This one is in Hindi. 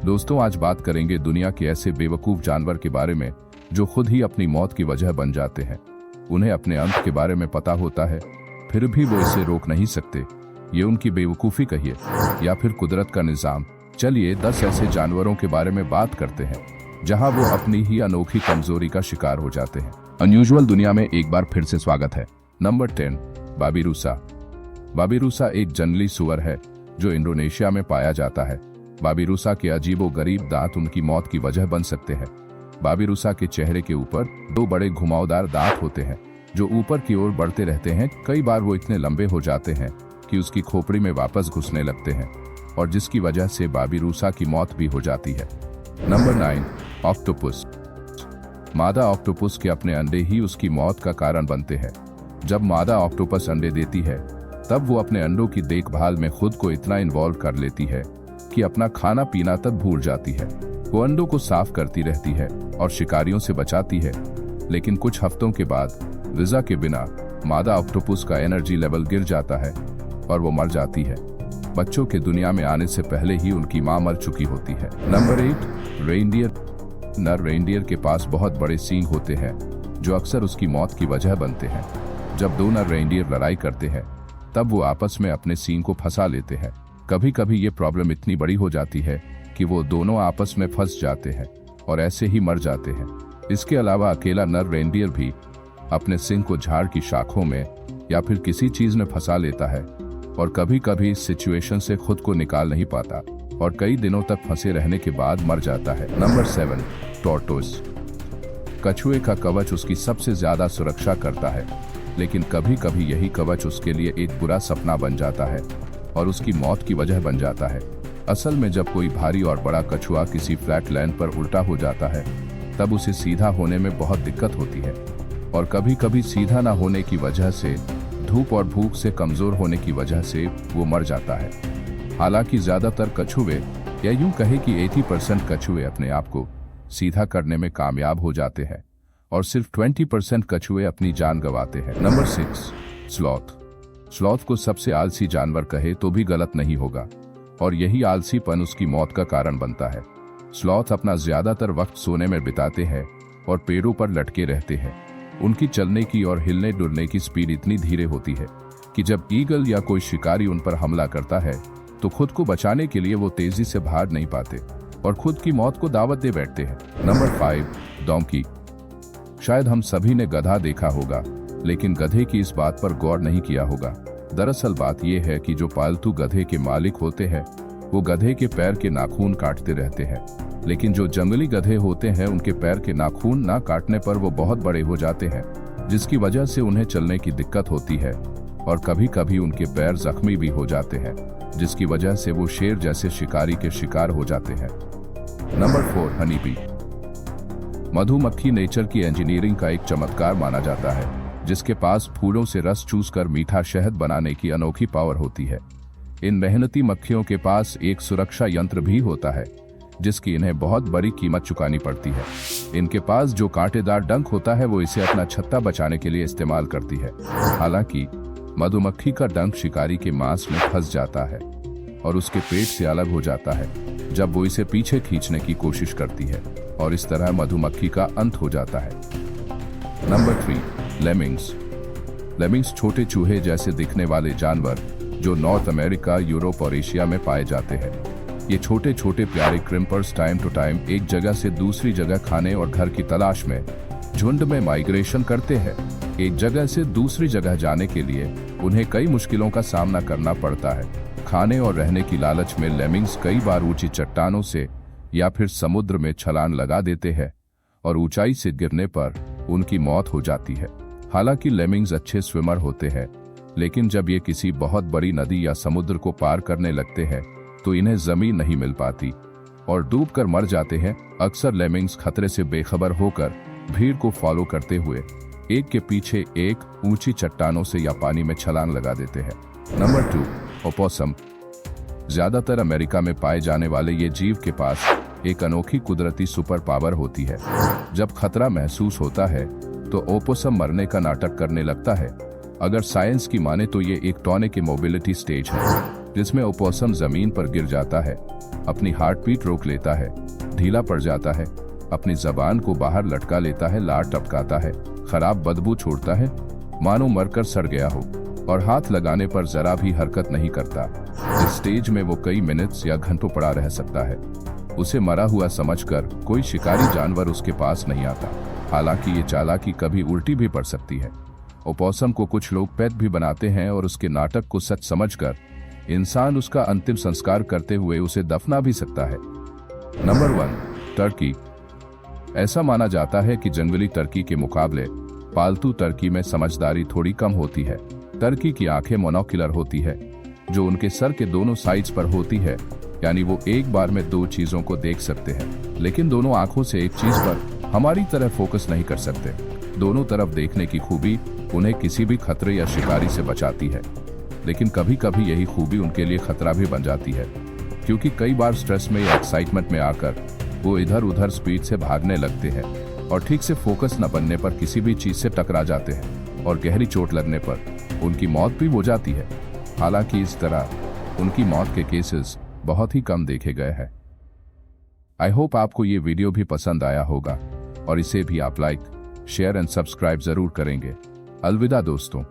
दोस्तों, आज बात करेंगे दुनिया के ऐसे बेवकूफ जानवर के बारे में जो खुद ही अपनी मौत की वजह बन जाते हैं। उन्हें अपने अंत के बारे में पता होता है, फिर भी वो इसे रोक नहीं सकते। ये उनकी बेवकूफ़ी कहिए या फिर कुदरत का निज़ाम। चलिए 10 ऐसे जानवरों के बारे में बात करते हैं जहां वो अपनी ही अनोखी कमजोरी का शिकार हो जाते हैं। अनयूजुअल दुनिया में एक बार फिर से स्वागत है। नंबर 10, बाबिरुसा। बाबिरुसा एक जंगली सुअर है जो इंडोनेशिया में पाया जाता है। बाबिरुसा के अजीबो-गरीब दांत उनकी मौत की वजह बन सकते हैं। बाबिरुसा के चेहरे के ऊपर 2 बड़े घुमावदार दांत होते हैं जो ऊपर की ओर बढ़ते रहते हैं। कई बार वो इतने लंबे हो जाते हैं कि उसकी खोपड़ी में वापस घुसने लगते हैं और जिसकी वजह से बाबिरुसा की मौत भी हो जाती है। Number 9, octopus. मादा ऑक्टोपस के अपने अंडे ही उसकी मौत का कारण बनते हैं। जब मादा ऑक्टोपस अंडे देती है तब वो अपने अंडों की देखभाल में खुद को इतना इन्वॉल्व कर लेती है कि अपना खाना पीना तक भूल जाती है। वो अंडों को साफ करती रहती है और शिकारियों से बचाती है, लेकिन कुछ हफ्तों के बाद ग़िज़ा के बिना मादा ऑक्टोपस का एनर्जी लेवल गिर जाता है और वो मर जाती है। बच्चों के दुनिया में आने से पहले ही उनकी मां मर चुकी होती है। Number 8, reindeer. नर रेनडियर के पास बहुत बड़े सींग होते हैं जो अक्सर उसकी मौत की वजह बनते हैं। जब 2 नर रेनडियर लड़ाई करते हैं तब वो आपस में अपने सींग को फंसा लेते हैं। कभी कभी ये प्रॉब्लम इतनी बड़ी हो जाती है कि वो दोनों आपस में फंस जाते हैं और ऐसे ही मर जाते हैं। इसके अलावा अकेला नर रेनडियर भी अपने सींग को झाड़ की शाखों में या फिर किसी चीज में फंसा लेता है और कभी कभी इस सिचुएशन से खुद को निकाल नहीं पाता और कई दिनों तक फंसे रहने के बाद मर जाता है। Number 7, tortoise. कछुए का कवच उसकी सबसे ज्यादा सुरक्षा करता है, लेकिन कभी कभी यही कवच उसके लिए एक बुरा सपना बन जाता है और उसकी मौत की वजह बन जाता है। असल में जब कोई भारी और बड़ा कछुआ किसी फ्लैट लैंड पर उल्टा हो जाता है तब उसे सीधा होने में बहुत दिक्कत होती है और कभी कभी सीधा ना होने की वजह से, धूप और भूख से कमजोर होने की वजह से वो मर जाता है। हालांकि ज्यादातर कछुए या यूं कहे कि 80% कछुए अपने आप को सीधा करने में कामयाब हो जाते हैं और सिर्फ 20% कछुए अपनी जान गंवाते हैं। Number 6, sloth. स्लॉथ को सबसे आलसी जानवर कहे तो भी गलत नहीं होगा और यही आलसीपन उसकी मौत का कारण बनता है। स्लॉथ अपना ज्यादातर वक्त सोने में बिताते हैं और पेड़ों पर लटके रहते हैं। उनकी चलने की और हिलने डुलने की स्पीड इतनी धीरे होती है कि जब ईगल या कोई शिकारी उन पर हमला करता है तो खुद को बचाने के लिए वो तेजी से भाग नहीं पाते और खुद की मौत को दावत दे बैठते हैं। Number 5, donkey. शायद हम सभी ने गधा देखा होगा, लेकिन गधे की इस बात पर गौर नहीं किया होगा। दरअसल बात यह है कि जो पालतू गधे के मालिक होते हैं वो गधे के पैर के नाखून काटते रहते हैं, लेकिन जो जंगली गधे होते हैं उनके पैर के नाखून ना काटने पर वो बहुत बड़े हो जाते हैं, जिसकी वजह से उन्हें चलने की दिक्कत होती है और कभी कभी उनके पैर जख्मी भी हो जाते हैं, जिसकी वजह से वो शेर जैसे शिकारी के शिकार हो जाते हैं। Number 4, honeybee. मधुमक्खी नेचर की इंजीनियरिंग का एक चमत्कार माना जाता है, जिसके पास फूलों से रस चूसकर मीठा शहद बनाने की अनोखी पावर होती है। इन मेहनती मक्खियों के पास एक सुरक्षा यंत्र भी होता है जिसकी इन्हें बहुत बड़ी कीमत चुकानी पड़ती है। इनके पास जो कांटेदार डंक होता है वो इसे अपना छत्ता बचाने के लिए इस्तेमाल करती है। हालांकि मधुमक्खी का डंक शिकारी के मांस में फंस जाता है और उसके पेट से अलग हो जाता है जब वो इसे पीछे खींचने की कोशिश करती है और इस तरह मधुमक्खी का अंत हो जाता है। Number 3, lemmings. लेमिंग्स छोटे चूहे जैसे दिखने वाले जानवर जो नॉर्थ अमेरिका, यूरोप और एशिया में पाए जाते हैं। ये छोटे छोटे प्यारे क्रिम्पर्स टाइम टू टाइम एक जगह से दूसरी जगह खाने और घर की तलाश में झुंड में माइग्रेशन करते हैं। एक जगह से दूसरी जगह जाने के लिए उन्हें कई मुश्किलों का सामना करना पड़ता है। खाने और रहने की लालच में लेमिंग्स कई बार ऊंची चट्टानों से या फिर समुद्र में छलांग लगा देते हैं और ऊंचाई से गिरने पर उनकी मौत हो जाती है। हालांकि लेमिंग्स अच्छे स्विमर होते हैं, लेकिन जब ये किसी बहुत बड़ी नदी या समुद्र को पार करने लगते हैं तो इन्हें जमीन नहीं मिल पाती और डूबकर मर जाते हैं। अक्सर लेमिंग्स खतरे से बेखबर होकर भीड़ को फॉलो करते हुए एक के पीछे एक ऊंची चट्टानों से या पानी में छलांग लगा देते हैं। Number 2, opossum. ज्यादातर अमेरिका में पाए जाने वाले ये जीव के पास एक अनोखी कुदरती सुपर पावर होती है। जब खतरा महसूस होता है तो ओपोसम मरने का नाटक करने लगता है। अगर साइंस की माने तो ये एक टॉनिक मोबिलिटी स्टेज है जिसमें ओपोसम जमीन पर गिर जाता है अपनी हार्ट बीट रोक लेता है, ढीला पड़ जाता है, अपनी जबान को बाहर लटका लेता है, लार टपकाता है, खराब बदबू छोड़ता है, मानो मरकर सड़ गया हो, और हाथ लगाने पर जरा भी हरकत नहीं करता। इस स्टेज में वो कई मिनट्स या घंटों पड़ा रह सकता है। उसे मरा हुआ समझकर कोई शिकारी जानवर उसके पास नहीं आता। हालांकि ये चालाकी कभी उल्टी भी पड़ सकती है। ओपोसम को कुछ लोग पेट भी बनाते हैं और उसके नाटक को सच समझकर इंसान उसका अंतिम संस्कार करते हुए उसे दफना भी सकता है। Number 1, Turkey. ऐसा माना जाता है कि जंगली टर्की के मुकाबले पालतू टर्की में समझदारी थोड़ी कम होती है। टर्की की आंखें मोनोक्यूलर होती है, जो उनके सर के दोनों साइड्स पर होती है, यानी वो एक बार में 2 चीजों को देख सकते हैं, लेकिन दोनों आंखों से एक चीज पर हमारी तरह फोकस नहीं कर सकते। दोनों तरफ देखने की खूबी उन्हें किसी भी खतरे या शिकारी से बचाती है, लेकिन कभी कभी यही खूबी उनके लिए खतरा भी बन जाती है, क्योंकि कई बार स्ट्रेस में या एक्साइटमेंट में आकर वो इधर उधर स्पीड से भागने लगते हैं और ठीक से फोकस न बनने पर किसी भी चीज से टकरा जाते हैं और गहरी चोट लगने पर उनकी मौत भी हो जाती है। हालांकि इस तरह उनकी मौत के केसेस बहुत ही कम देखे गए हैं। आई होप आपको ये वीडियो भी पसंद आया होगा और इसे भी आप लाइक, शेयर एंड सब्सक्राइब जरूर करेंगे। अलविदा दोस्तों।